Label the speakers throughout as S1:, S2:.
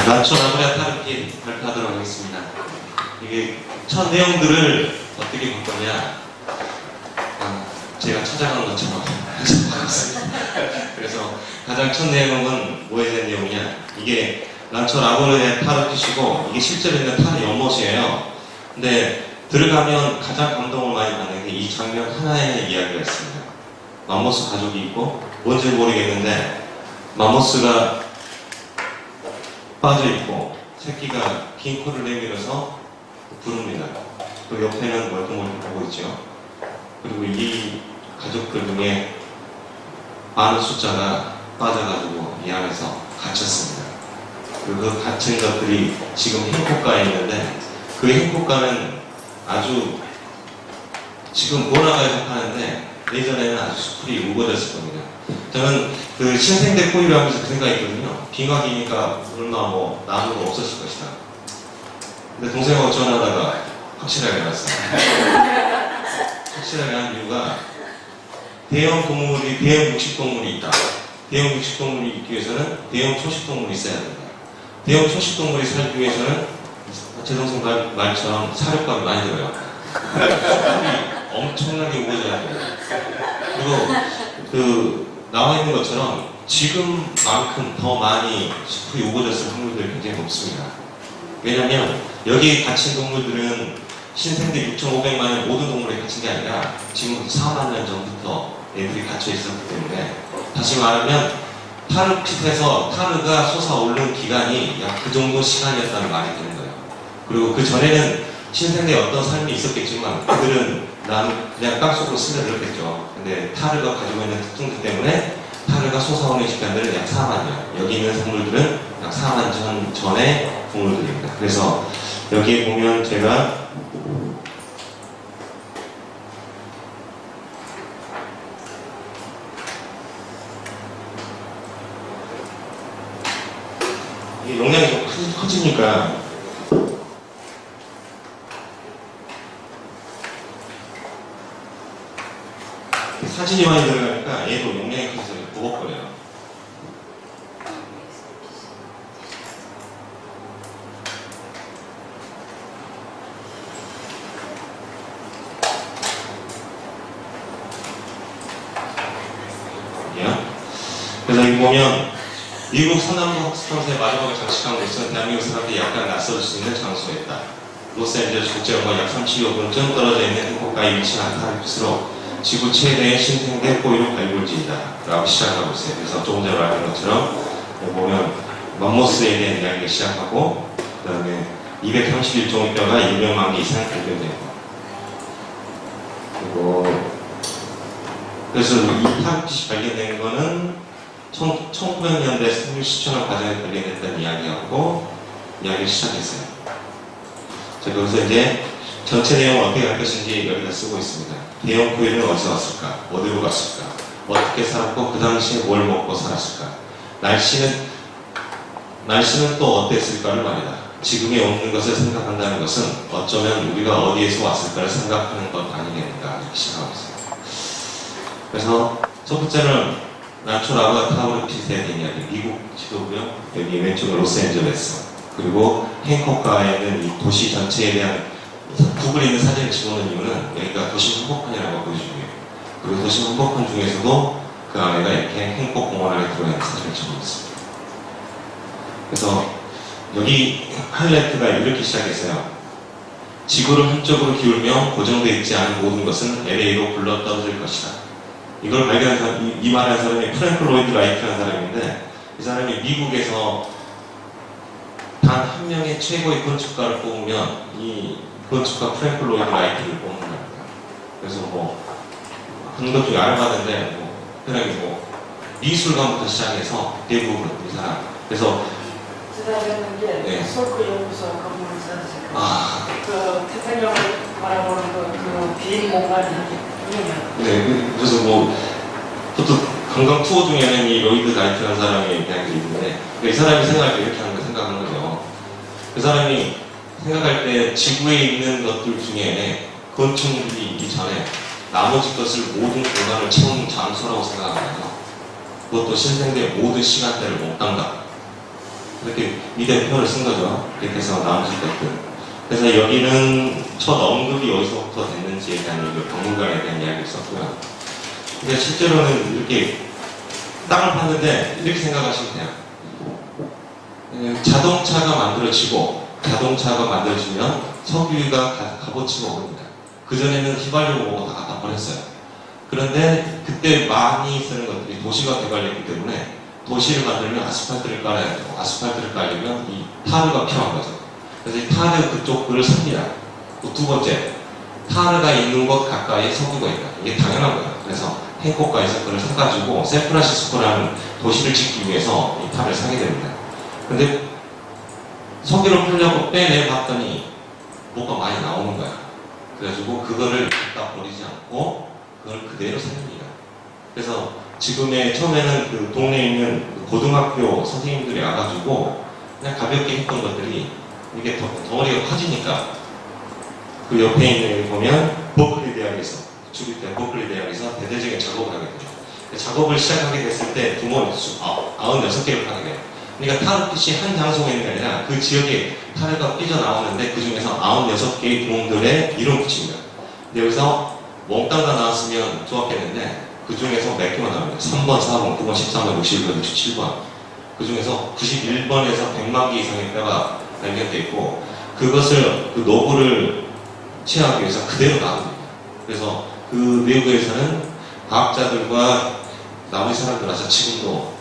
S1: 난초나무라 타르기 발표하도록 하겠습니다. 이게 첫 내용들을 어떻게 바꿨냐, 제가 찾아간 것처럼 하겠습니다. 그래서 가장 첫 내용은 뭐에 대한 내용이냐, 이게 난초나무라의 타르기시고 이게 실제로 있는 타르 연못이에요. 근데 들어가면 가장 감동을 많이 받는 게 이 장면 하나의 이야기가 있습니다. 맘모스 가족이 있고 뭔지 모르겠는데 맘모스가 빠져있고 새끼가 긴 코를 내밀어서 부릅니다. 또 옆에는 멀뚱멀뚱 보고 있죠. 그리고 이 가족들 중에 많은 숫자가 빠져가지고 이 안에서 갇혔습니다. 그리고 그 갇힌 것들이 지금 행복가에 있는데 그 행복가는 아주 지금 번화가에서 파는데 예전에는 아주 수풀이 우거졌을 겁니다. 저는 그 신생대 포유를 하면서 그 생각했거든요. 빙하기니까 얼마 뭐 나무가 없었을 것이다. 근데 동생하고 전화하다가 확실하게 알았어요. 확실하게 한 이유가 대형 육식동물이 있다. 대형 육식동물이 있기 위해서는 대형 초식동물이 있어야 된다. 대형 초식동물이 살기 위해서는 제 동생 말처럼 사료값이 많이 들어요. 수풀이 엄청나게 우거져야 돼요. 그리고 그 나와 있는 것처럼 지금만큼 더 많이 숲이 우거졌을 확률들이 굉장히 높습니다. 왜냐하면 여기 갇힌 동물들은 신생대 6,500만의 모든 동물이 갇힌 게 아니라 지금 4만 년 전부터 애들이 갇혀 있었기 때문에, 다시 말하면 타르핏에서 타르가 솟아오르는 기간이 약 그 정도 시간이었다는 말이 되는 거예요. 그리고 그 전에는 신생대에 어떤 삶이 있었겠지만 그들은 그냥 땅속으로 스며들었겠죠. 근데 타르가 가지고 있는 특징들 때문에 타르가 솟아오는 시간들은 약 4만 년, 여기 있는 동물들은 약 4만 년 전의 동물들입니다. 그래서 여기에 보면 제가 이 용량이 좀 커지니까 사진이 많이 들어가니까 얘도 용량이 커져서 무겁거려요. 그래서 여기 보면 미국 서남부 학습방사의 마지막을 장식한 곳은 대한민국 사람들이 약간 낯설 수 있는 장소였다. 로스앤젤레스 국제공항 약 35분쯤 떨어져 있는 행복가에 위치한 타르핏으로 지구 최대의 신생대 포유류 발굴지이다 라고 시작하고 있어요. 그래서 조금 전에 말한 것처럼 보면 맘모스에 대한 이야기를 시작하고, 그 다음에 231종의 뼈가 200만 개 이상 발견되고, 그리고 그래서 이 타르핏이 발견된 거는 1900년대 생물 시천을 과정에 발견됐다는 이야기하고 이야기를 시작했어요. 자, 거기서 이제 전체 내용을 어떻게 할 것인지 여기다 쓰고 있습니다. 대형 포유류는 어디서 왔을까? 어디로 갔을까? 어떻게 살았고 그 당시에 뭘 먹고 살았을까? 날씨는 또 어땠을까를 말이다. 지금에 없는 것을 생각한다는 것은 어쩌면 우리가 어디에서 왔을까를 생각하는 것 아니겠는가, 이렇게 시작하고 있습니다. 그래서 첫 번째는 난초나무라 타르핏에 대한 이야기, 미국 지도고요. 여기 왼쪽은 로스앤젤레스, 그리고 행콕가에 있는 이 도시 전체에 대한 구글에 있는 사진을 집어넣은 이유는 여기가 도시 한복판이라고 보여주고요. 그리고 도시 한복판 중에서도 그 안에가 이렇게 행콕 공원 안에 들어있는 사진을 집어넣었습니다. 그래서 여기 하이라이트가 이렇게 시작했어요. 지구를 한쪽으로 기울며 고정되어 있지 않은 모든 것은 LA로 굴러 떨어질 것이다. 이걸 발견한 사람, 이 말한 사람이 프랭크 로이드 라이트라는 사람인데, 이 사람이 미국에서 단 한 명의 최고의 건축가를 뽑으면 이 건축가 프랭크 로이드 라이트를 뽑는 겁니다. 그래서 뭐 그런 것 중에 알아봤는데 그냥 미술관부터 시작해서 대부분 이 사람. 그래서
S2: 제가 알았는 게 솔크 연구소 건물을 찾으세요. 그 태평양을 바라보는 그 빈 공간이 유명해요.
S1: 네, 그래서 보통 관광 투어 중에는 이 로이드 라이트라는 사람의 이야기가 있는데, 이 사람이 생각할 때 이렇게 하는 거 생각하는 거죠. 그 사람이 생각할 때 지구에 있는 것들 중에 건축물이 이전에 나머지 것을 모든 공간을 채우는 장소라고 생각하거든요. 그것도 신생대의 모든 시간대를 못 담다. 이렇게 미대표를 쓴 거죠. 이렇게 해서 나머지 것들. 그래서 여기는 첫 언급이 어디서부터 됐는지에 대한 얘기, 박물관에 대한 이야기를 썼고요. 근데 실제로는 이렇게 땅을 팠는데 이렇게 생각하시면 돼요. 자동차가 만들어지면 석유가 값어치가 오릅니다. 그전에는 휘발유 뭐고 다 갖다 버렸어요. 그런데 그때 많이 쓰는 것들이 도시가 개발했기 때문에 도시를 만들면 아스팔트를 깔아야 되고 아스팔트를 깔려면 이 타르가 필요한 거죠. 그래서 이 타르 그쪽을 삽니다. 또 두 번째, 타르가 있는 곳 가까이에 석유가 있다. 이게 당연한 거예요. 그래서 행콕가에서 그걸 사가지고 샌프란시스코라는 도시를 짓기 위해서 이 타르를 사게 됩니다. 근데 석유를 풀려고 빼내봤더니 뭐가 많이 나오는 거야. 그래가지고 그거를 갖다 버리지 않고 그걸 그대로 삽니다. 그래서 지금의 처음에는 그 동네에 있는 그 고등학교 선생님들이 와가지고 그냥 가볍게 했던 것들이 이게 덩어리가 커지니까 그 옆에 있는 여기 보면 버클리 대학에서 주립대 버클리 대학에서 대대적인 작업을 하게 돼요. 작업을 시작하게 됐을 때 구멍이 96개를 파게 돼요. 그러니까 타르빛이 한 장소에 있는 게 아니라 그 지역에 타르가 삐져나오는데 그 중에서 96개의 구멍들에 이름 붙입니다. 근데 여기서 몽땅 다 나왔으면 좋았겠는데 그 중에서 몇 개만 나옵니다. 3번, 4번, 9번, 13번, 61번, 67번. 그 중에서 91번에서 100만 개 이상의 뼈가 발견되어 있고 그것을 그 노브를 취하기 위해서 그대로 놔둡니다. 그래서 그 미국에서는 과학자들과 나머지 사람들 와서 지금도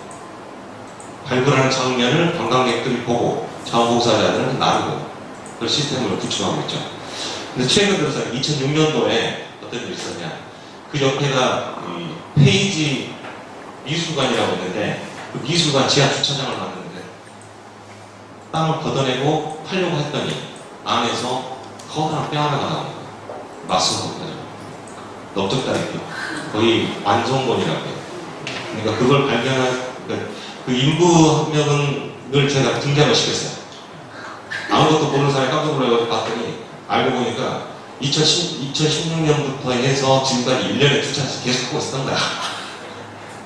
S1: 발굴하는 장면을 관광객들이 보고 자원봉사자들은 나르고 그런 시스템을 구축하고 있죠. 근데 최근 들어서 2006년도에 어떤 일이 있었냐. 그 옆에가 페이지 미술관이라고 있는데 그 미술관 지하 주차장을 만드는데 땅을 걷어내고 팔려고 했더니 안에서 커다란 뼈 하나가 나온 거예요. 마스터거든요. 넓적다리뼈. 거의 완성본이라고 해요. 그러니까 그걸 발견한 그 인부 한 명을 제가 등장을 시켰어요. 아무것도 모르는 사람이 깜짝 놀라서 봤더니 알고 보니까 2016년부터 해서 지금까지 1년에 2차례씩 계속 하고 있었던 거야.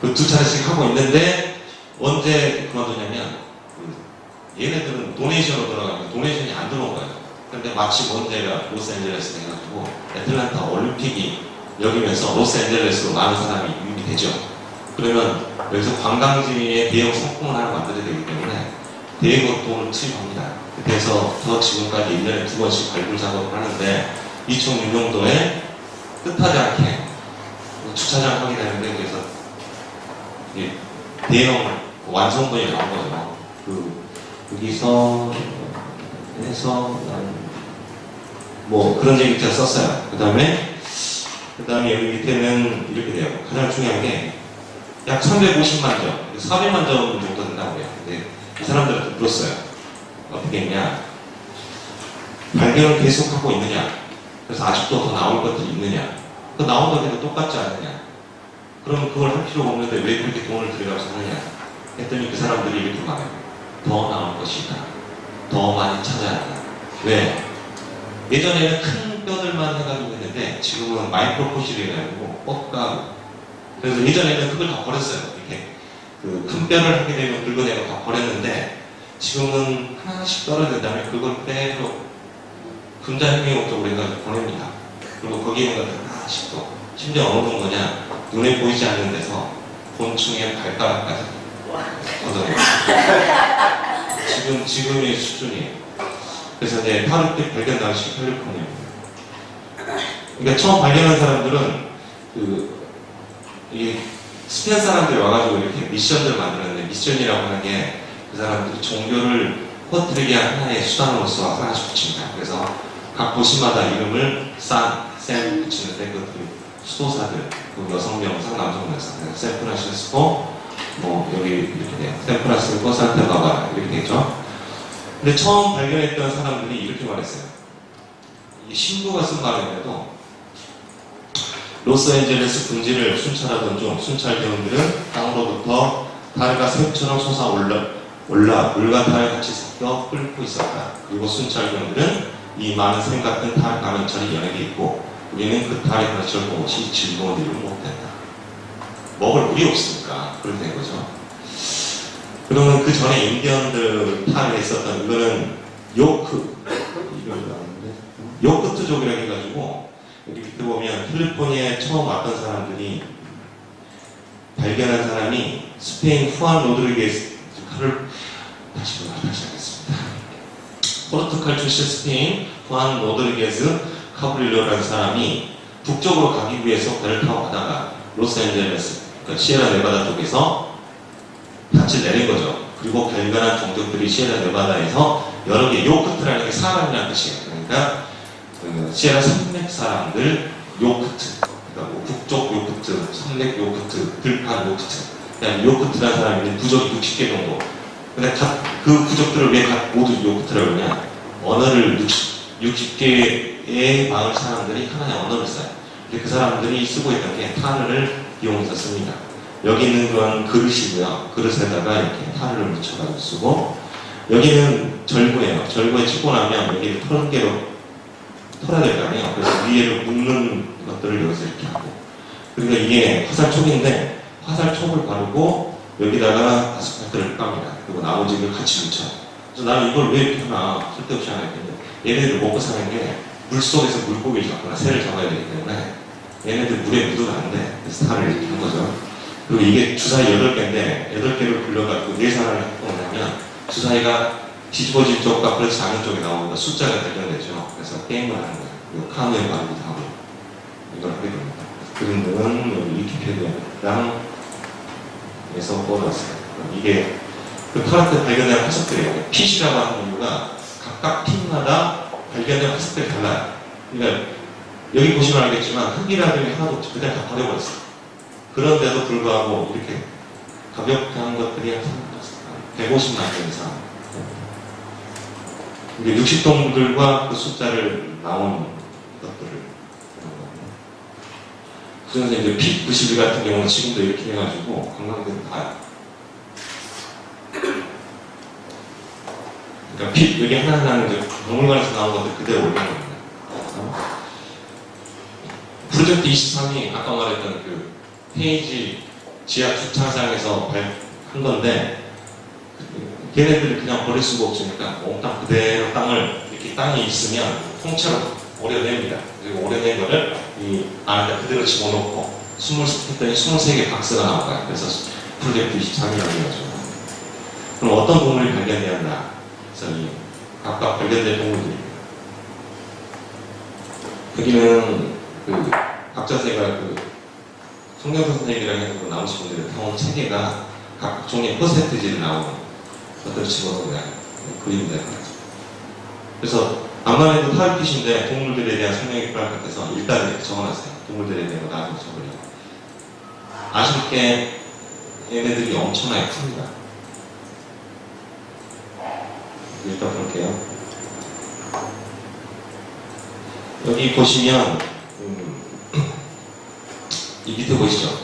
S1: 그 2차례씩 하고 있는데 언제 그만두냐면 얘네들은 도네이션으로 들어가면 도네이션이 안 들어온 거예요. 근데 마치 언제가 로스앤젤레스 해가지고 애틀란타 올림픽이 여기면서 로스앤젤레스로 많은 사람이 유입이 되죠. 그러면 여기서 관광지에 대형 상품을 하나 만들어야 되기 때문에 대거 돈을 투입합니다. 그래서 더 지금까지 1년에 2번씩 발굴 작업을 하는데 2006년도에 뜻하지 않게 주차장 확인했는데 그래서 대형 완성본이 나온 거죠. 여기서 해서 뭐 그런 얘기 제가 썼어요. 그 다음에 여기 밑에는 이렇게 돼요. 가장 중요한 게 약 350만 점, 400만 점 정도 된다고 해요. 근데 이 사람들한테 물었어요. 어떻게 했냐? 발견을 계속하고 있느냐? 그래서 아직도 더 나올 것들이 있느냐? 그 나온 것들이 똑같지 않느냐? 그럼 그걸 할 필요가 없는데 왜 그렇게 돈을 들여가서 하느냐? 했더니 그 사람들이 이렇게 말해요. 더 나올 것이다. 더 많이 찾아야 한다. 왜? 예전에는 큰 뼈들만 해가지고 했는데 지금은 마이크로 포실이 해가지고 뻑가고 그래서 예전에는 그걸 다 버렸어요. 이렇게 그 큰 뼈를 하게 되면 긁어내고 다 버렸는데 지금은 하나씩 떨어진 다음에 그걸 빼로 분자혁명적으로 해가지고 보냅니다. 그리고 거기에 있는 것들 하나씩 또 심지어 어느 정도냐 눈에 보이지 않는 데서 곤충의 발가락까지 걷어내요. 지금의 수준이에요. 그래서 이제 타르트 발견 당시 캘리포니아입니다. 그러니까 처음 발견한 사람들은 이 스페인 사람들이 와가지고 이렇게 미션들을 만들었는데 미션이라고 하는 게 그 사람들이 종교를 퍼뜨리게 하나의 수단으로서 하나씩 붙입니다. 그래서 각 도시마다 이름을 샘 붙이는데 그것들이 수도사들, 그 여성 명상, 남성 명상, 샌프란시스코, 뭐 여기 이렇게 돼요. 샌프란시스코, 산타바바라 이렇게 되죠. 근데 처음 발견했던 사람들이 이렇게 말했어요. 이 신부가 쓴 말인데도 로스앤젤레스 분지를 순찰하던 중 순찰대원들은 땅으로부터 타르가 샘처럼 솟아올라 물과 타르 같이 섞여 끓고 있었다. 그리고 순찰대원들은 이 많은 샘 같은 타르 가면철이 연하게 있고 우리는 그 타르 가면철 보고시 즐거운 일을 못했다. 먹을 물이 없으니까 그렇게 된 거죠. 그러면 그 전에 인디언들 탈에 있었던 이거는 요크트족이라고 해가지고 여기 밑에 보면 캘리포니아에 처음 왔던 사람들이 발견한 사람이 스페인 후안 로드리게스를 다시 하겠습니다. 포르투갈 출신 스페인 후안 로드리게스 카브릴로라는 사람이 북쪽으로 가기 위해서 배를 타고 가다가 로스앤젤레스, 그러니까 시에라 네바다 쪽에서 닻을 내린 거죠. 그리고 발견한 종족들이 시에라 네바다에서 여러 개, 요크트라는 게 사람이라는 뜻이에요. 그러니까 시에라 산맥 사람들 요크트, 그러니까 뭐 북쪽 요크트, 산맥 요크트, 들판 요크트, 그다음에 요크트라는 사람이 있는 부족이 60개 정도. 근데 그 부족들을 왜 모두 요크트라고 그러냐? 언어를 60개의 마을 사람들이 하나의 언어를 써요. 근데 그 사람들이 쓰고 있던 게 타르를 이용해서 씁니다. 여기 있는 건 그릇이고요. 그릇에다가 이렇게 타르를 묻혀가지고 쓰고, 여기는 절구예요. 절구에 치고 나면 여기를 털개로 털어야 될 거 아니에요. 그래서 위에를 묶는 것들을 여기서 이렇게 하고. 그리고 이게 화살촉인데, 화살촉을 바르고 여기다가 아스팔트를 깝니다. 그리고 나머지를 같이 묻혀요. 그래서 나는 이걸 왜 이렇게 하나 쓸데없이 하나 했는데, 얘네들 먹고 사는 게 물속에서 물고기를 잡거나 새를 잡아야 되기 때문에 얘네들 물에 묻으면 안 돼. 그래서 탈을 이렇게 한 거죠. 그리고 이게 주사위 8개인데 8개를 굴려가지고 4사람을 합동하면 주사위가 뒤집어진 쪽과 그렇지 않은 쪽에 나오니까 숫자가 발견되죠. 그래서 게임을 하는 거예요. 그리고 카누에 바르기도 하고 이걸 하게 됩니다. 그림들은 여기 위키피디아랑 에서 뽑아놨어요. 이게 그 카라테 발견된 화석들이에요. 핏이라고 하는 이유가 각각 핏마다 발견된 화석들이 달라요. 그러니까 여기 보시면 알겠지만 흙이라든지 하나도 없이 그냥 다 버려버렸어요. 그런데도 불구하고 이렇게 가볍게 한 것들이 한 150만 개 이상. 이게 육식동물들과 그 숫자를 나온 것들을 그래서 이제 핏92 같은 경우는 지금도 이렇게 해가지고 관광객들 봐요. 그러니까 핏 여기 하나하나는 이제 박물관에서 나온 것들 그대로 올린 겁니다. 프로젝트 23이 아까 말했던 그 페이지 지하 주차장에서 한 건데 걔네들이 그냥 버릴 수가 없으니까 몽땅 그대로 땅을 이렇게 땅이 있으면 통째로 오려냅니다. 그리고 오려낸 거를 이 안에다 그대로 집어넣고 했더니 23개 박스가 나와요. 그래서 프로젝트 23이라고 해가지고 그럼 어떤 동물이 발견되었나? 그래서 이 각각 발견된 동물들입니다. 여기는 그 박자세가 그 송경선 선생님이랑 해서 나오신 분들의 병원 체계가 각 종의 퍼센티지를 나오는 것들을 집어넣어야 그림이 될 것 같아요. 그래서 암만 해도 타입핏인데 동물들에 대한 설명이 필요할 것 같아서 일단 이렇게 적어놨어요. 동물들에 대한 거 나중에 적으려고. 아쉽게 얘네들이 엄청나게 큽니다. 일단 볼게요. 여기 보시면 이 밑에 보이시죠?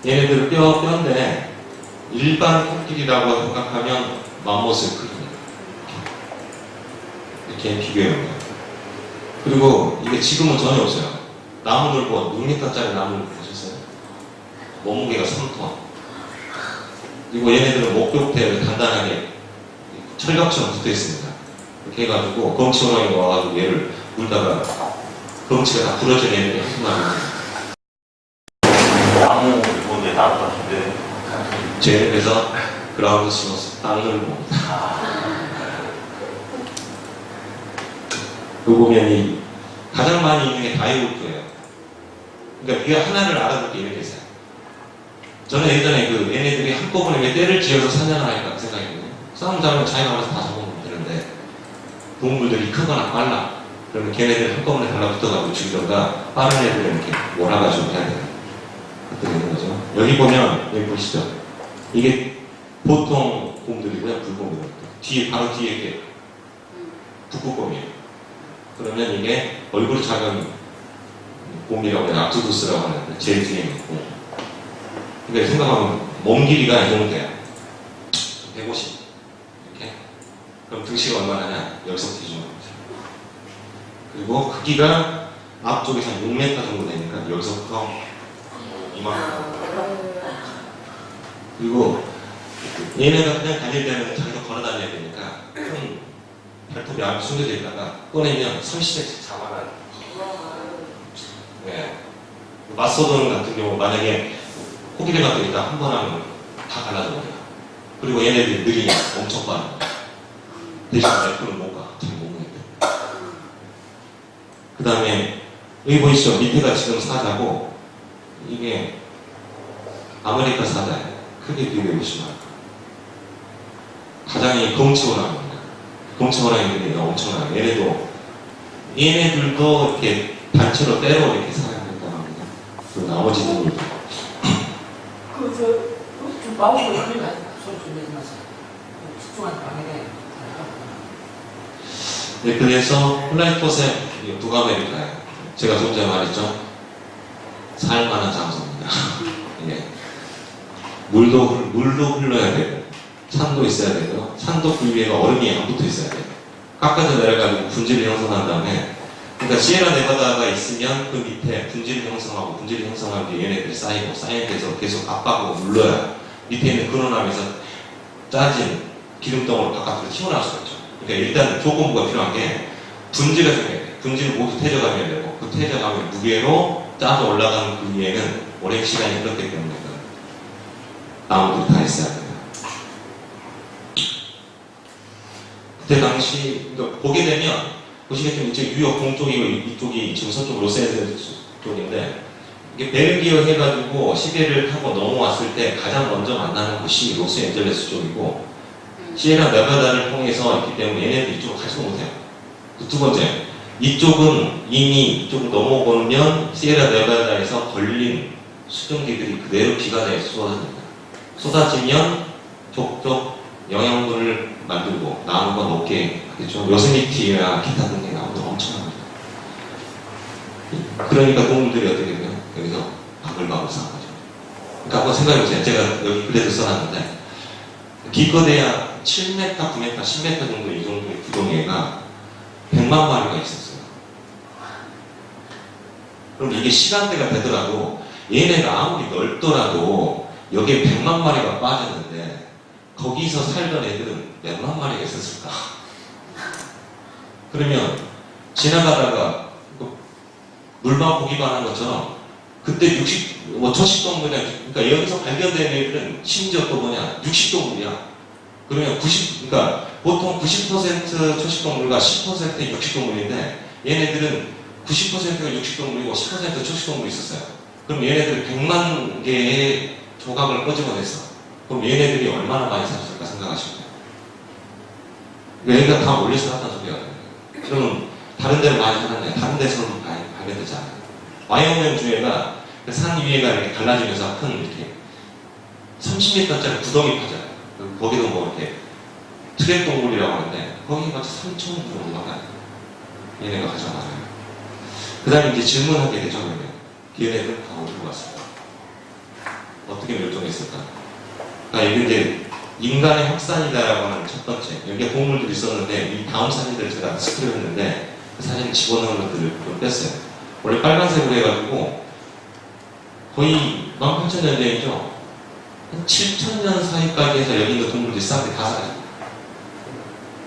S1: 얘네들 뼈인데 일반 코끼리라고 생각하면 맘모스의 크기입니다. 이렇게 비교해봅니다. 그리고 이게 지금은 전혀 없어요. 나무들 6m짜리 나무를 보셨어요? 몸무게가 3톤. 그리고 얘네들은 목욕대를 단단하게 철갑처럼 붙어 있습니다. 이렇게 해가지고 검치호랑이가 와가지고 얘를 물다가 검치가 다 부러진 애들이 한마리.
S3: 나무 이번에 나올 것 같은데.
S1: 쟤네에서 그라운드 심어서 땅을 봅니다. 여기 보면 이 가장 많이 있는 게 다이오트예요. 그러니까 우리가 하나를 알아볼 게 이렇게 있어요. 저는 예전에 그 얘네들이 한꺼번에 왜 떼를 지어서 사냥을 하니까 그 생각이거든요. 싸움 잡으면 자기가 알아서 다 잡아먹으면 되는데 동물들이 크거나 빨라. 그러면 걔네들 한꺼번에 달라붙어가지고 죽이던가 빠른 애들을 이렇게 몰아가지고 해야 돼요. 그렇게 되는 거죠. 여기 보면 여기 보시죠. 이게 보통 곰들이고요. 불곰들은 뒤에 바로 뒤에 이렇게 북극곰이에요. 그러면 이게 얼굴이 작은 곰이라고 해요. 압두두스라고 하는데 제일 뒤에 있는 곰. 그러니까 생각하면 몸 길이가 이 정도 돼요. 150 이렇게. 그럼 등치가 얼마나 여기서 기준으로 보죠. 그리고 크기가 앞쪽에서 한 6m 정도 되니까 여기서부터 이만큼. 그리고 얘네가 그냥 다닐 때는 자기가 걸어 다녀야 되니까 큰 발톱이 안에 숨겨져 있다가 꺼내면 선시대 잡아놔요. 네. 마소돈 같은 경우 만약에 코끼리 같은 게 한 번 하면 다 갈라져버려요. 그리고 얘네들이 느리냐 엄청 빠르고 대신 F는 못 가. 잘 못 가니까. 그 다음에 여기 보이시죠? 밑에가 지금 사자고 이게 아메리카 사자예요. 크게 비교해 보시면 가장이 검치호랑입니다. 검치호랑이들이 엄청나요. 얘네들도 이렇게 단체로 때로 이렇게 사용한다고 합니다. 그 나머지 동물도.
S2: 좀 마우스 소리 가지고 소리 좀 내지 마세요. 집중하는 방해돼.
S1: 네, 그래서 플라이폿의 북아메리카에 제가 좀 전에 말했죠. 살만한 장소입니다. 예. 물도 흘러야 되고 산도 있어야 되고 산도 그 위에가 얼음이 안 붙어 있어야 돼요. 깎아서 내려가지고 분지를 형성한 다음에 그러니까 시에라 네바다가 있으면 그 밑에 분지를 형성하고 분지를 형성한 뒤에 얘네들이 쌓이고 쌓이면서 계속 압박하고 눌러야 밑에 있는 근원암에서 짜진 기름덩어리를 바깥으로 튀어나올 수가 있죠. 그러니까 일단 조건부가 필요한 게 분지가 중요해요. 분지를 모두 퇴적하면 되고 그 퇴적하면 무게로 짜서 올라가는 그 위에는 오랜 시간이 흘렀기 때문에 나무들이 다 있어야 됩니다. 그때 당시 그러니까 보게 되면 보시겠지만 이쪽 유역 동쪽이고 이쪽이 지금 서쪽 로스앤젤레스 쪽인데 이게 베르기어 해가지고 시계를 타고 넘어왔을 때 가장 먼저 만나는 곳이 로스앤젤레스 쪽이고 시에라 네바다를 통해서 있기 때문에 얘네들 이쪽으로 갈 수가 못해요. 두 번째, 이쪽은 이미 이쪽으로 넘어오면 시에라 네바다에서 걸린 수증기들이 그대로 비가다에 쏟아집니다. 쏟아지면 족족 영양분을 만들고 나무가 높게 하겠죠. 요세미티나 기타 등의 나무도 엄청납니다. 그러니까 동물들이 어떻게 되면 여기서 바글바글 싸는 거죠. 그러니까 한번 생각해보세요. 제가 여기 글에도 써놨는데 기껏해야 7m, 9m, 10m 정도 이 정도의 구덩이가 100만 마리가 있었어요. 그럼 이게 시간대가 되더라도 얘네가 아무리 넓더라도 여기에 100만 마리가 빠졌는데 거기서 살던 애들은 몇만 마리가 있었을까? 그러면 지나가다가 물만 보기만 한 것처럼 그때 초식동물이야. 그러니까 여기서 발견된 애들은 심지어 또 육식동물이야. 그러면 그러니까 보통 90% 초식동물과 10% 육식동물인데 얘네들은 90%가 육식동물이고 10% 초식동물이 있었어요. 그럼 얘네들 100만 개의 조각을 끄집어냈어. 그럼 얘네들이 얼마나 많이 살았을까 생각하시면 돼요. 얘네가 다 몰려 살았다는 소리가 돼요. 그러면 다른 데는 많이 살았네. 다른 데서는 많이 발견되지 않아요. 와이오밍 주에가 산 위에가 이렇게 갈라지면서 큰 이렇게 30m짜리 구덩이 파져요. 거기도 뭐 이렇게 트랩 동물이라고 하는데 거기 마치 3,000 정도 나가요. 얘네가 가장 많아요. 그 다음에 이제 질문하게 되죠. 얘네들 다 어디로 갔을까? 어떻게 멸종했을까? 그러니까 이게 이제 인간의 확산이다라고 하는 첫 번째. 여기에 동물들이 있었는데 이 다음 사진들을 제가 스크립 했는데 그 사진을 집어넣은 것들을 좀 뺐어요. 원래 빨간색으로 해가지고 거의 18,000년 전이죠. 한 7,000년 사이까지 해서 여기 있는 동물들이 싹 다 사라집니다.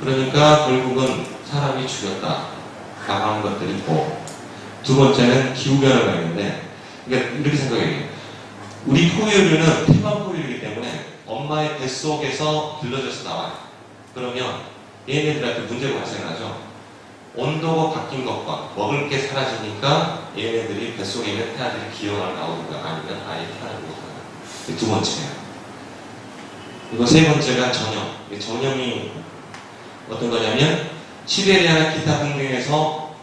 S1: 그러니까 결국은 사람이 죽였다 라고 하는 것들이 있고 두 번째는 기후변화가 있는데 그러니까 이렇게 생각해요. 우리 포유류는 태반 포유류이기 때문에 엄마의 뱃속에서 길러져서 나와요. 그러면 얘네들한테 문제가 발생하죠. 온도가 바뀐 것과 먹을 게 사라지니까 얘네들이 뱃속에 있는 태아들이 기어가 나오든가 아니면 아예 태아를 못하는. 이게 두 번째예요. 그리고 세 번째가 전염. 전염이 어떤 거냐면 시베리아나 기타 등등에서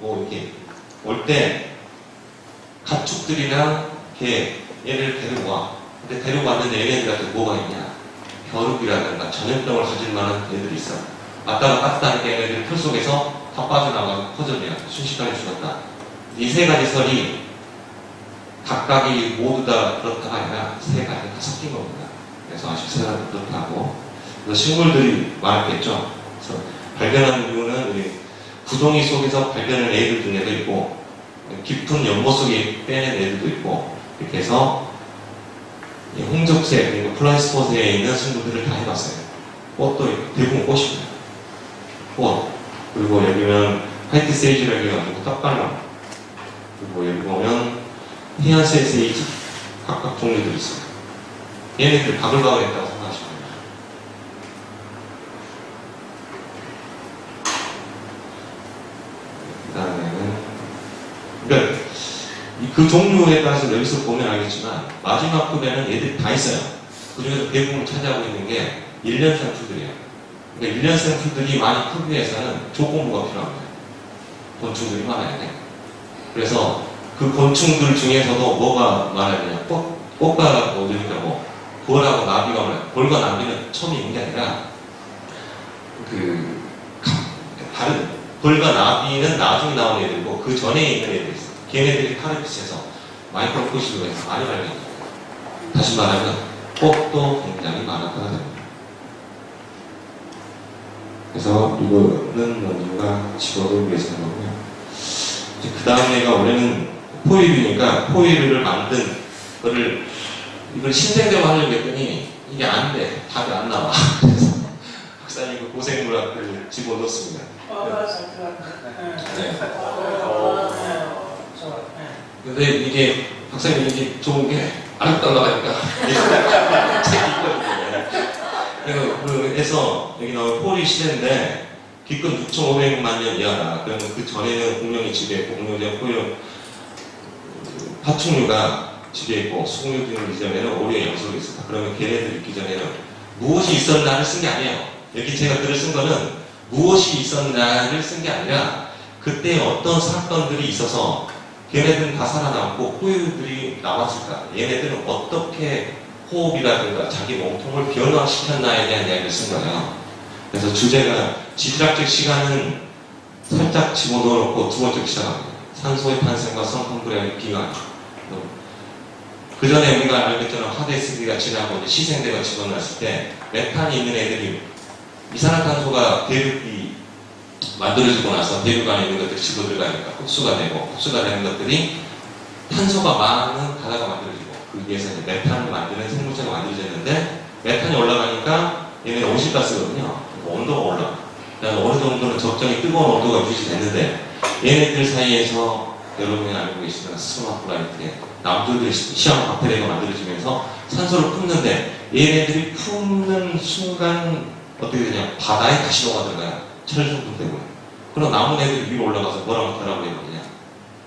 S1: 뭐 이렇게 올 때 가축들이나 개 얘를 데리고 와. 근데 데리고 왔는데 얘네들한테 뭐가 있냐? 벼룩이라든가 전염병을 가질 만한 애들이 있어. 왔다가 따뜻하니까 얘네들이 풀 속에서 다 빠져나가고 퍼져내요. 순식간에 죽었다. 이 세 가지 설이 각각이 모두 다 그렇다가 아니라 세 가지 다 섞인 겁니다. 그래서 아쉽사는 그렇다고. 그래서 식물들이 많았겠죠. 그래서 발견한 이유는 우리 구덩이 속에서 발견한 애들 중에도 있고 깊은 연못 속에 빼낸 애들도 있고 이렇게 해서 이 홍적색 그리고 플라스포스에 있는 생물들을 다 해봤어요. 꽃도 대부분 꽃이고요. 꽃. 그리고 여기는 화이트 세이지라고 해가지고 떡갈람. 그리고 여기 보면 헤아세 세이지 각각 종류들이 있어요. 얘네들 바글바글했다고 생각하시면 됩니다. 그 다음에는 그러니까 그 종류에 따라서 여기서 보면 알겠지만 마지막 급에는 얘들이 다 있어요. 그 중에서 대부분 차지하고 있는 게 1년생 풀들이에요. 그러니까 1년생 풀들이 많이 크기 위해서는 조건부가 필요합니다. 곤충들이 많아야 돼. 그래서 그 곤충들 중에서도 뭐가 많아야 되냐. 꽃과 그러니까 뭐 벌하고 나비가 많아요. 벌과 나비는 처음 있는 게 아니라 다른 벌과 나비는 나중에 나온 애들이고 그 전에 있는 애들이 있어요. 걔네들이 카르피스에서 마이크로코시로 해서 많이 발견돼요. 다시 말하면 꽃도 굉장히 많았다가 됩니다. 그래서 이거는 원주가 집어도 위해서 하는 거고요. 그 다음 애가 원래는 포유류니까 포유류를 만든 거를 이걸 신생대로 하려고 했더니 이게 안 돼. 답이 안 나와. 그래서 박사님 그 고생물학을 집어넣습니다.
S2: 맞아.
S1: 네. 근데 이게 박사님 이게 좋은 게 아무것도 안 나가니까 책이 있거든요. 그래서 여기 나온 포리 시대인데 기껏 6,500만 년 이하다. 그러면 그 전에는 공룡이 지배했고 공룡제 포유 파충류가 지배했고 수공류 등을 이전에는 오류의 영속이 있었다. 그러면 걔네들 있기 전에는 무엇이 있었나를 쓴 게 아니에요. 여기 제가 글을 쓴 거는 무엇이 있었나를 쓴 게 아니라 그때 어떤 사건들이 있어서 걔네들은 다 살아남고 포유들이 나왔을까? 얘네들은 어떻게 호흡이라든가 자기 몸통을 변화시켰나에 대한 이야기를 쓴 거예요. 그래서 주제가 지질학적 시간은 살짝 집어넣어놓고 두 번째 시작합니다. 산소의 탄생과 성컴프레의 기간. 그 전에 우리가 알겠처럼 하대스기가 지나고 이제 시생대가 집어넣었을 때 메탄이 있는 애들이 이산화탄소가 대륙이 만들어지고 나서 대륙 안에 있는 것들이 집어들어가니까 흡수가 되고 흡수가 되는 것들이 탄소가 많은 바다가 만들어지고 거기에서 이제 메탄을 만드는 생물체가 만들어졌는데 메탄이 올라가니까 얘네는 온실가스거든요. 온도가 올라가. 그래서 어느 정도는 적정히 뜨거운 온도가 유지됐는데 얘네들 사이에서 여러분이 알고 계시는 스토마플라이트에 남들들이 시아노 박테리아가 만들어지면서 산소를 품는데 얘네들이 품는 순간 어떻게 되냐? 바다에 다시 녹아들어가요. 철분분 때문에. 그럼 남은 애들이 위로 올라가서 뭐라고 결합해버리냐?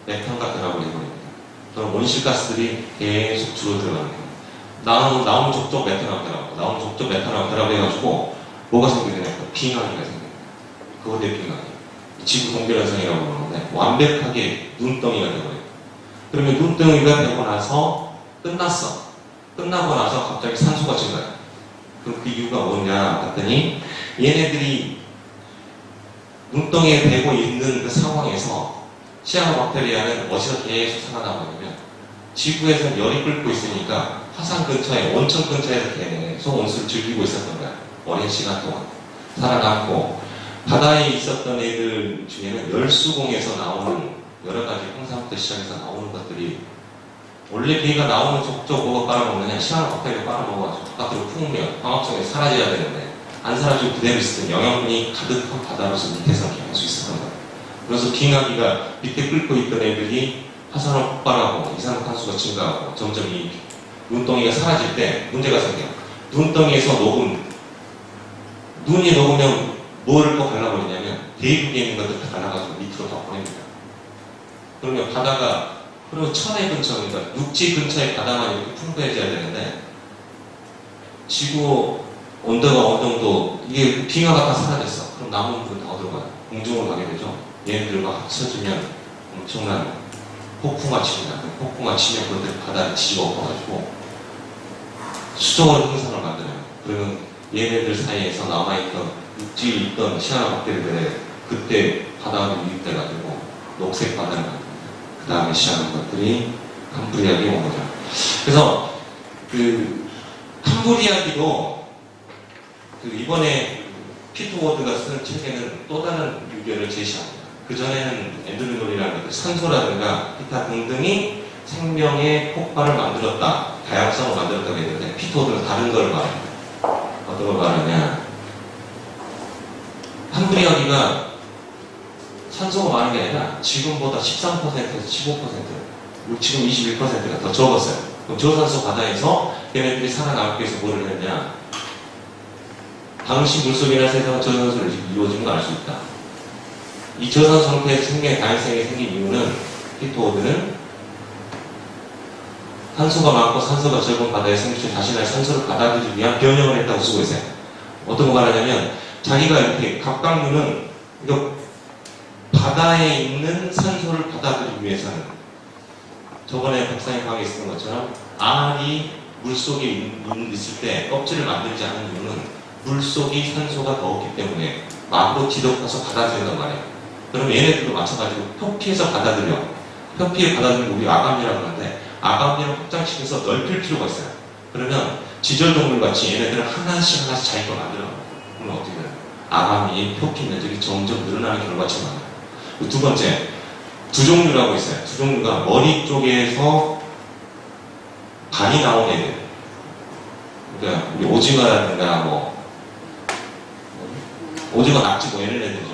S1: 메탄과 결합해버립니다. 그럼 온실가스들이 계속 줄어들어가는 거예요. 나온 족족 메탄하고 결합하고 나온 족족 메탄하고 결합해가지고 뭐가 생기냐? 빙하기가 생깁니다. 그것의 빙하기. 지구 동결현상이라고 그러는데 완벽하게 눈덩이가 되어버려요. 그러면 눈덩이가 되고 나서 끝났어. 끝나고 나서 갑자기 산소가 증가해요. 그럼 그 이유가 뭐냐 봤더니 얘네들이 눈덩이에 대고 있는 그 상황에서 시아노박테리아는 어디서 계속 살아남으냐면 지구에서 열이 끓고 있으니까 화산 근처에 온천 근처에서 계속 온수를 즐기고 있었던 거야. 오랜 시간 동안 살아남고 바다에 있었던 애들 중에는 열수공에서 나오는 여러 가지 황산부터 시작해서 나오는 것들이 원래 걔가 나오는 족족 뭐가 빨아먹느냐 시아노박테리아가 빨아먹어가지고 바깥으로 품으면 광합성에 사라져야 되는데 안 사라지고 그대로 있을 때 영양분이 가득한 바다로서 밑에서 계속 있었던 거예요. 그래서 빙하기가 밑에 끓고 있던 애들이 화산을 폭발하고 이산화탄소가 증가하고 점점 이 눈덩이가 사라질 때 문제가 생겨요. 눈덩이에서 눈이 녹으면 뭐를 또 갈라버리냐면 대륙에 있는 것들 다 갈라가지고 밑으로 다 보냅니다. 그러면 바다가 그리고 천해 근처, 그러니까 육지 근처의 바다만 이렇게 풍부해져야 되는데 지구 온도가 어느 정도 이게 빙하가 다 사라졌어. 그럼 남은 물은 다 어디로 가요? 공중으로 가게 되죠. 얘네들과 합쳐지면 엄청난 폭풍과 칩니다. 폭풍과 치면 그것들 바다를 뒤집어 엎어가지고 수정으로 흥선을 만들어요. 그러면 얘네들 사이에서 남아있던 육지에 있던 시아노박테리아들의 그때 바다가 유입돼가지고 녹색 바다를 만듭니다. 그 다음에 시작한 것들이 캄브리아기 온 거죠. 그래서 그 캄브리아기도 이번에 피터 워드가 쓴 책에는 또 다른 유견을 제시합니다. 그전에는 엔드르놀이라는 것들, 산소라든가 기타 등등이 생명의 폭발을 만들었다. 다양성을 만들었다고 했는데 피토드는 다른 걸 말합니다. 어떤 걸 말하냐? 한분이어기가 산소가 많은 게 아니라 지금보다 13%에서 15%, 지금 21%가 더 적었어요. 그럼 저산소 바다에서 얘네들이 살아남기 위해서 뭐를 했냐? 당시 물속이나 세상은 저산소를 이루어진 걸 알 수 있다. 이 저산소 상태에서 생명의 다양성이 생긴 이유는 피토드는 산소가 많고 산소가 적은 바다의 생물체 자신의 산소를 받아들이기 위한 변형을 했다고 쓰고 있어요. 어떤 거 말하냐면 자기가 이렇게 갑각류는 이거 바다에 있는 산소를 받아들이기 위해서는 저번에 박사님 강의에 있었던 것처럼 알이 물속에 있을 때 껍질을 만들지 않는 이유는 물속이 산소가 더 없기 때문에 막으로 뒤덮어서 받아들인단 말이에요. 그러면 얘네들도 마찬가지로 표피에서 받아들여. 표피에 받아들이는 우리 아감이라고 하는데 아감리를 확장시켜서 넓힐 필요가 있어요. 그러면 지절동물같이 얘네들은 하나씩 자기 걸 만들어. 그러면 어떻게 돼요? 아감이 표피 면적이 점점 늘어나는 결과처럼 나와요. 두 번째, 두 종류라고 있어요. 두 종류가 머리 쪽에서 발이 나온 애들. 그러니까 우리 오징어라든가 오징어, 낙지 이런 애들이죠.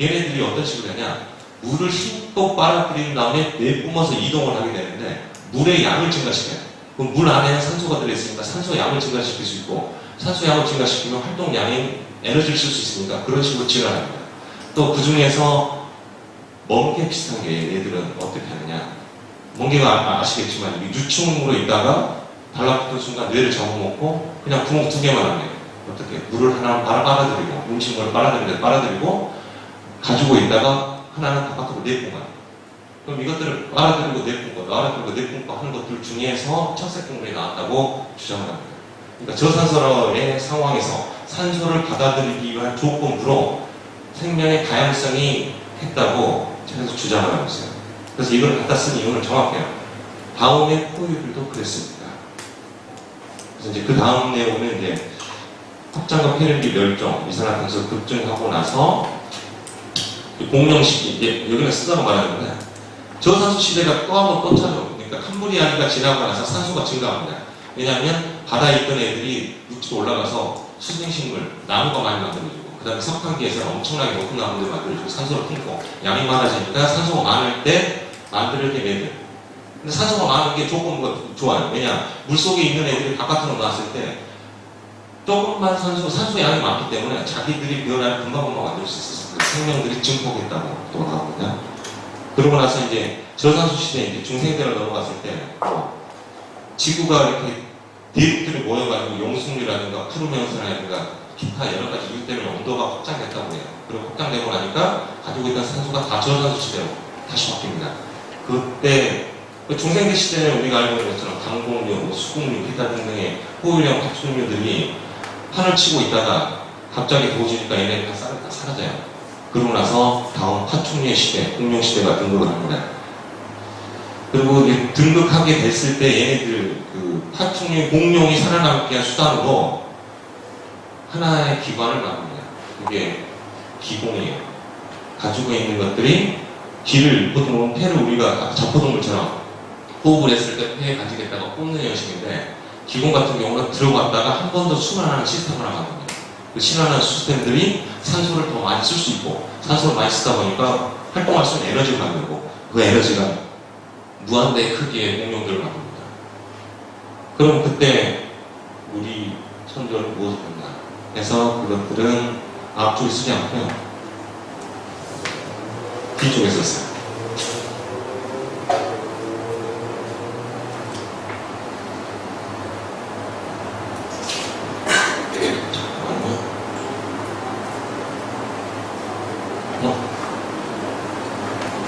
S1: 얘네들이 어떤 식으로 되냐? 물을 힘껏 빨아들인 다음에 내뿜어서 이동을 하게 되는데 물의 양을 증가시켜요. 그럼 물 안에는 산소가 들어있으니까 산소 양을 증가시킬 수 있고 산소 양을 증가시키면 활동량인 에너지를 쓸 수 있으니까 그런 식으로 진화합니다. 또 그 중에서 멍게 비슷한 게 얘들은 어떻게 하느냐? 멍게가 아시겠지만 유충으로 있다가 달라붙은 순간 뇌를 잡아먹고 그냥 구멍 2개만 합니다. 어떻게? 물을 하나 빨아들이고 음식물을 빨아들이고 가지고 있다가 하나는 바깥으로 내뿜어요. 그럼 이것들을 빨아들이고 내뿜고 하는 것들 중에서 첫세동물이 나왔다고 주장을 합니다. 그러니까 저산소의 상황에서 산소를 받아들이기 위한 조건부로 생명의 다양성이 했다고 계속 주장을 하고 있어요. 그래서 이걸 갖다 쓴 이유는 정확해요. 다음에 포유류도 그랬습니다. 그래서 이제 그 다음 내용은 이제 확장과 폐렴기 멸종, 이산화탄소 급증하고 나서 공룡시기, 이제 여기는 쓰다고 말하는데 저산소 시대가 또 한 번 또 찾아오고 그러니까 캄브리아니가 지나고 나서 산소가 증가합니다. 왜냐하면 바다에 있던 애들이 육지로 올라가서 수생식물, 나무가 많이 만들어지고 그 다음에 석탄기에서 엄청나게 높은 나무들 만들어지고 산소를 품고 양이 많아지니까 산소가 많을 때 만들어진 애들. 근데 산소가 많은 게 조건부가 좋아요. 왜냐? 물속에 있는 애들이 바깥으로 나왔을 때 조금만 산소 양이 많기 때문에 자기들이 변화를 금방 만들 수 있어서 생명들이 증폭했다고 또 나오거든요. 그러고 나서 이제 저산소 시대에 이제 중생대로 넘어갔을 때 지구가 이렇게 대륙들이 모여가지고 용숭류라든가 푸르면서라든가 기타 여러 가지 이유 때문에 온도가 확장됐다고 해요. 그리고 확장되고 나니까 가지고 있던 산소가 다 저산소 시대로 다시 바뀝니다. 그때 중생대 시대는 우리가 알고 있는 것처럼 강공류, 수공류, 기타 등등의 포유량 파충류들이 판을 치고 있다가 갑자기 더워지니까 얘네가 다 사라져요. 그러고 나서 다음 파충류의 시대, 공룡 시대가 등극을 합니다. 그리고 이제 등극하게 됐을 때 얘네들 그 파충류, 공룡이 살아남기 위한 수단으로 하나의 기관을 만듭니다. 그게 기공이에요. 가지고 있는 것들이 기를 보통 폐를 우리가 자포동물처럼 호흡을 했을 때 폐에 가지겠다가 뽑는 형식인데 기공 같은 경우는 들어갔다가 한 번 더 순환하는 시스템을 하나 만듭니다. 그 순환하는 시스템들이 산소를 더 많이 쓸 수 있고 산소를 많이 쓰다 보니까 활동할 수 있는 에너지를 만들고 그 에너지가 무한대 크기의 공룡들을 만듭니다. 그럼 그때 우리 선조는 무엇을 했나 해서 그것들은 앞쪽에 쓰지 않고요. 뒤쪽에 썼어요.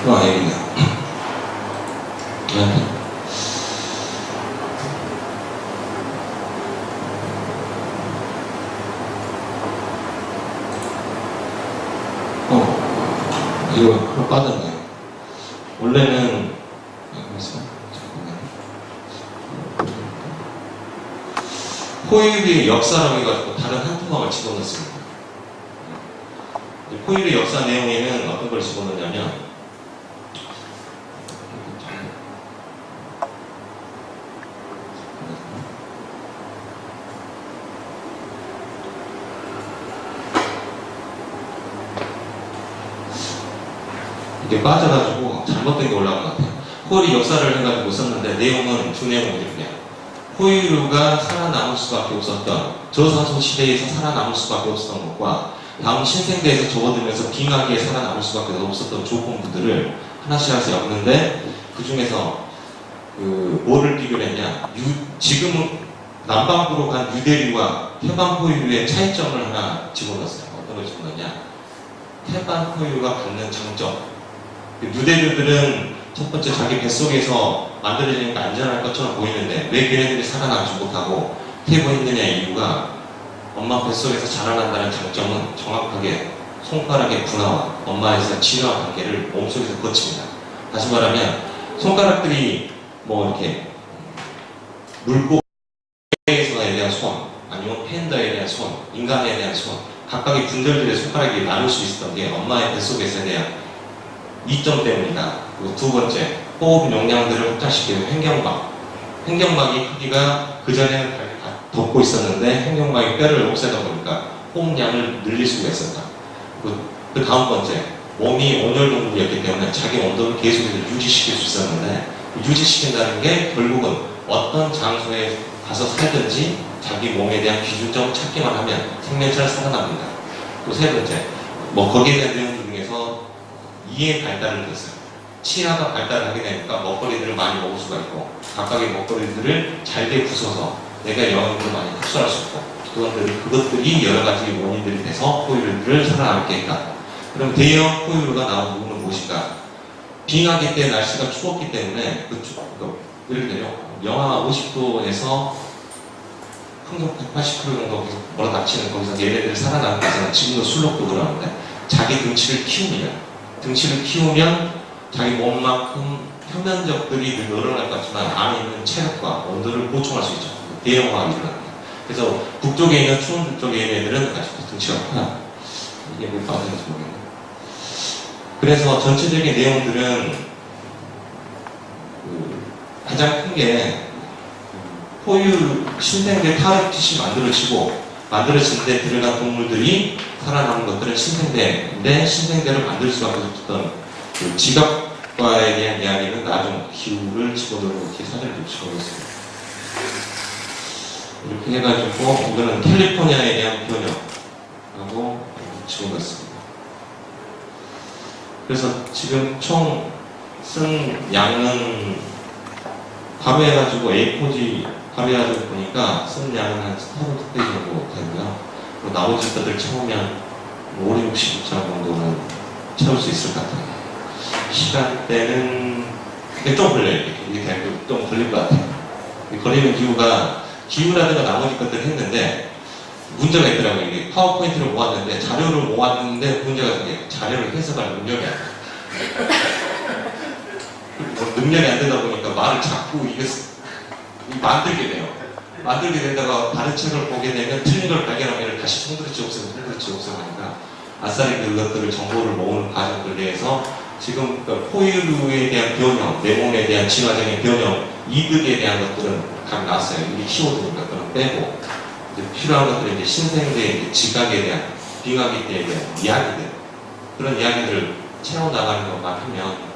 S1: 여기네요. 이거 빠졌네요. 원래는 포유류의 역사라고 해가지고 다른 한 토막을 집어넣습니다. 포유류의 역사 내용에는 어떤 걸 집어넣냐면 이게 빠져가지고 잘못된 게 올라온 것 같아요. 포유류 역사를 해가지고 썼는데 내용은 주 내용은 이렇게 포유류가 살아남을 수밖에 없었던 저산소 시대에서 살아남을 수밖에 없었던 것과 다음 신생대에서 접어들면서 빙하기에 살아남을 수밖에 없었던 조건부들을 하나씩 엮는데 그 중에서 뭐를 비교를 했냐? 지금은 남반구로 간 유대류와 태반포유류의 차이점을 하나 집어넣었어요. 어떤 걸 집어넣냐? 태반포유류가 갖는 장점. 유대류들은 첫 번째 자기 뱃속에서 만들어지니까 안전할 것처럼 보이는데 왜 걔네들이 살아남지 못하고 퇴보했느냐의 이유가 엄마 뱃속에서 자라난다는 장점은 정확하게 손가락의 분화와 엄마에서 진화 관계를 몸속에서 거칩니다. 다시 말하면 손가락들이 뭐 이렇게 물고기에서에 대한 손, 아니면 팬더에 대한 손, 인간에 대한 손, 각각의 분들들의 손가락이 나눌 수 있었던 게 엄마의 뱃속에서에 대한 이점 때문이다. 그리고 두 번째, 호흡 용량들을 확장시키는 횡격막의 크기가 그전에는 다 덮고 있었는데 횡격막의 뼈를 없애다 보니까 호흡량을 늘릴 수가 있었다. 그 다음 번째, 몸이 온열동물이었기 때문에 자기 온도를 계속해서 유지시킬 수 있었는데 유지시킨다는 게 결국은 어떤 장소에 가서 살든지 자기 몸에 대한 기준점을 찾기만 하면 생명체를 살아납니다. 또 세 번째, 뭐 거기에 대한 내용들 중에서 이의 발달을 했어요. 치아가 발달을 하게 되니까 먹거리들을 많이 먹을 수가 있고 각각의 먹거리들을 잘게 부숴서 내가 영양분을 많이 흡수할 수 있고 그것들이 여러 가지 원인들이 돼서 포유류를 살아남게 했다. 그럼 대형 포유류가 나온 부분은 무엇인가? 빙하기 때 날씨가 추웠기 때문에 예를 들어 영하 50도에서 풍속 180km 정도 몰아닥치는 거기서 얘네들 살아남기 위해서는 지금도 술록도 그러는데 자기 등치를 키우면 자기 몸만큼 표면적들이 늘어날 것 같지만 안에 있는 체력과 온도를 보충할 수 있죠. 대형화가 일어납니다. 그래서 북쪽에 있는 추운 북쪽에 있는 애들은 아직도 등치가 크다. 이게 왜 빠졌는지 모르겠네요. 그래서 전체적인 내용들은 가장 큰 게 포유 신생대 타르티시 만들어진 데 들어간 동물들이 살아남은 것들은 신생대인데 신생대를 만들 수밖에 없었던 그 지각과에 대한 이야기는 나중 기후를 집어넣고 이렇게 사전을 집어넣었습니다. 이렇게 해가지고 이거는 캘리포니아에 대한 변형하고 집어넣었습니다. 그래서 지금 총 쓴 양은 발효해가지고 A4지 발효해가지고 보니까 쓴 양은 한 30페이지 정도 되고요. 그리고 나머지 것들 채우면 5, 60장 정도는 채울 수 있을 것 같아요. 시간대는 좀 걸려요. 이게 좀 걸릴 것 같아요. 걸리는 이유가 기후라든가 나머지 것들을 했는데 문제가 있더라고요. 이게 파워포인트를 모았는데 자료를 모았는데 문제가 있어요. 자료를 해석할 능력이 안 돼요. 능력이 안 되다 보니까 말을 자꾸 이게 만들게 돼요. 만들게 되다가 다른 책을 보게 되면 틀린 걸 발견하면 다시 통들지 옥성하니까 아싸리 그것들을 정보를 모으는 과정들 내에서 지금 포유류에 대한 변형, 내 몸에 대한 진화적인 변형, 이득에 대한 것들은 각 나왔어요. 이게 키워드니까 그건 빼고 이제 필요한 것들은 이제 신생대의 지각에 대한 빙하기 때에 대한 이야기들 그런 이야기들을 채워나가는 것만 하면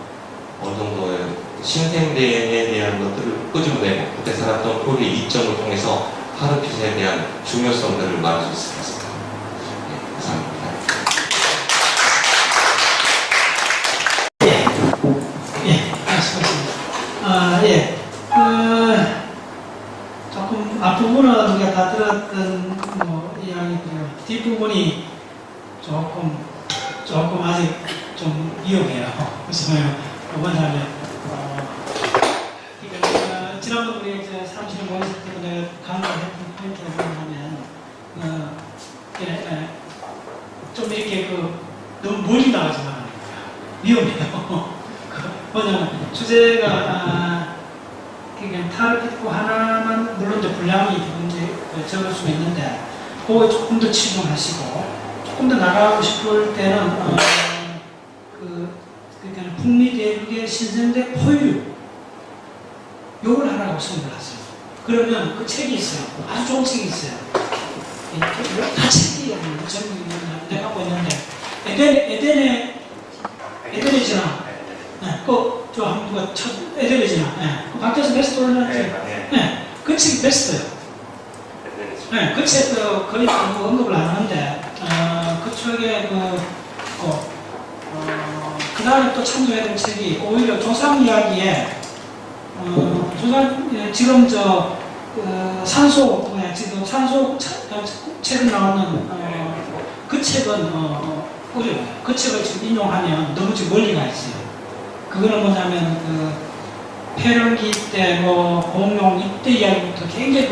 S1: 어느 정도의 신생대에 대한 것들을 끄집어내고 그때 살았던 포유의 이점을 통해서 하르핏에 대한 중요성들을 말할 수 있을 것 같습니다. 네, 감사합니다.
S4: 조금 앞부분은 우리가 다 들었던 이야기고요. 뒷부분이 조금 아직 좀 위험해요. 그래서 이번 하면 지난번 우리 사무실에 모였을 때 내가 강조했던 포인트를 보면 좀 이렇게 너무 멀리 나가지 말아야 돼요. 위험해요. 뭐냐면 주제가 그냥 타르핏고 하나만 물론 이제 분량이 적을 수가 있는데 그거에 조금 더 치중하시고 조금 더 나가고 싶을 때는 그러니까 북미 대륙의 신생대 포유류 요걸 하라고 선물했어요. 그러면 그 책이 있어요. 아주 좋은 책이 있어요. 다 책이 전부 내가 갖고 있는데 에드리지나. 네, 저 한 누가 첫 에드리지나. 네, 그 밖에서 베스트 올려놨지. 네, 그 책이 베스트예요. 네, 그 책도 거의 뭐 언급을 안 하는데, 그쪽에 그 다음에 또 참조해야 될 책이 오히려 조상 이야기에, 지금 산소, 지금 산소 책을 나오는, 그 책은, 그 책을 지금 인용하면 너무 지금 멀리가 있어요. 그거는 뭐냐면, 폐렴기 때, 공룡 이때 이야기부터 굉장히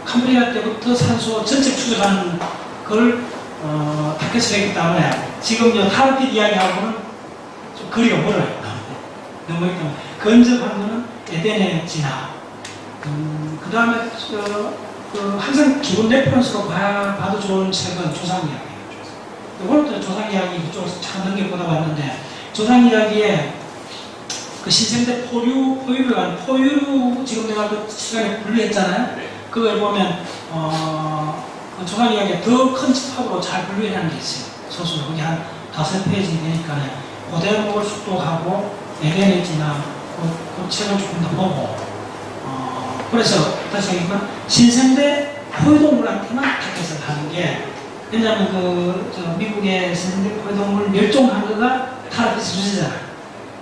S4: 캄브리아 때부터 산소 전체 추적하는 걸, 밖에서 했기 때문에, 지금 타르핏 이야기하고는 좀 거리가 멀어요. 너무 있기 때문에. 근접한 거는 에덴의 진화. 그 다음에, 항상 기본 레퍼런스로 봐도 좋은 책은 조상 이야기예요. 오늘도 조상 이야기 이쪽에서 참 넘겨보다 봤는데, 조상 이야기에 그 신생대 포유를 간 포유류 지금 내가 그 시간에 분류했잖아요. 그걸 보면 그 조상 이야기에 더 큰 집합으로 잘 분류해놓은 게 있어요. 소수로 그게 한 5페이지 되니까 고대목을 숙독하고 에덴의 진화 그 책을 조금 더 보고 그래서 다시 얘기하면 신생대 포유동물한테만 타겟을 하는 게 왜냐하면 미국의 신생대 포유동물 멸종한 거가 타르피스 주제잖아요.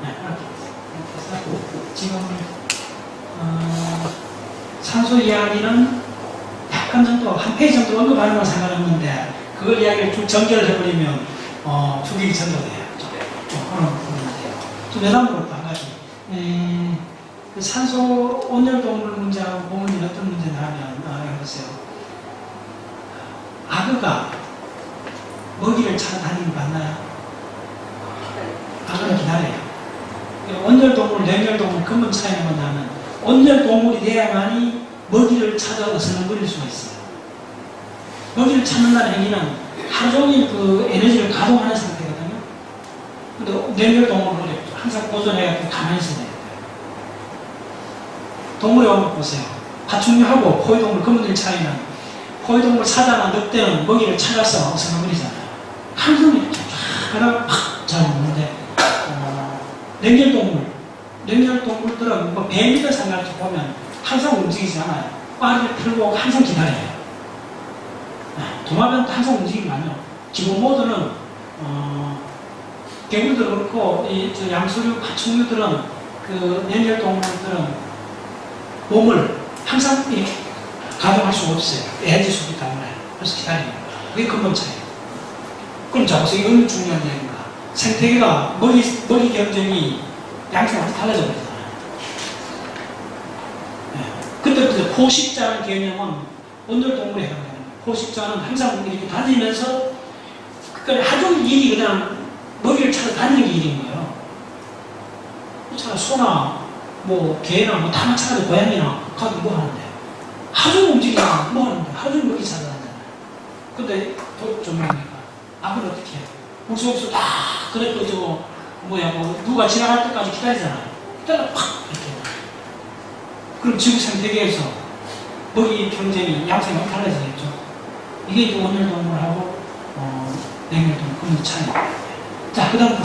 S4: 네, 그래서 지금 산소 이야기는 약간 정도 한 페이지 정도 언급하는 건 상관없는데 그걸 이야기를 쭉 전개를 해버리면 주객이 전도돼요. 그런 부분인데요. 좀 예상으로 한 가지. 그 산소 온열 동물 문제하고 보면 어떤 문제냐 하면 해보세요. 악어가 먹이를 찾아다니는 거 맞나요? 악어는 기다려요. 온열 동물, 냉열 동물 근본 차이는 뭐냐면 온열 동물이 돼야만이 먹이를 찾아 어슬렁거릴 수가 있어요. 먹이를 찾는다는 행위는 하루 종일 그 에너지를 가동하는 상태거든요. 근데 냉열 동물은 어렵죠. 항상 보존해가지고 가만히 있어야 돼요. 동물의 원법 보세요. 파충류하고 포유동물 근본적인 차이는 포유동물 사자나 늑대는 먹이를 찾아서 어슬렁거리잖아요. 항상 이렇게 쫙 하다가 팍 먹는데 냉열동물들은 뱀이든 상관없이 보면 항상 움직이지 않아요. 빠르게 풀고 항상 기다려요. 도마뱀도 항상 움직이면요. 기본 모드는 개구리도 그렇고 양서류 파충류들은 그 냉열동물들은 몸을 항상 이렇게 가동할 수가 없어요. 에너지 수기 때문에. 그래서 기다려요. 그게 근본 차이예요. 그럼 자, 보세요. 이건 중요한 얘기입니다. 생태계가 먹이 경쟁이 양쪽으로 달라져 버리잖아요. 그때부터 포식자라는 개념은 온열동물에 해당해요. 포식자는 항상 이렇게 다니면서 그러니까 하루 종일 일이 그냥 먹이를 찾아 다니는 게 일인 거예요. 자, 소나 개나 다만 찾아도 고양이나 가도 뭐 하는데 하루 종일 움직이면 뭐 하는데 하루 종일 먹이 찾아다니잖아요. 근데 조명이니까 악을 어떻게 해요? 물속에서 다 그래도 누가 지나갈 때까지 기다리잖아요. 기다려 팍 이렇게. 그럼 지구 생태계에서 먹이 경쟁이 양상이 달라지겠죠. 이게 온열동물하고 냉열동물 그런 차이. 자, 그 다음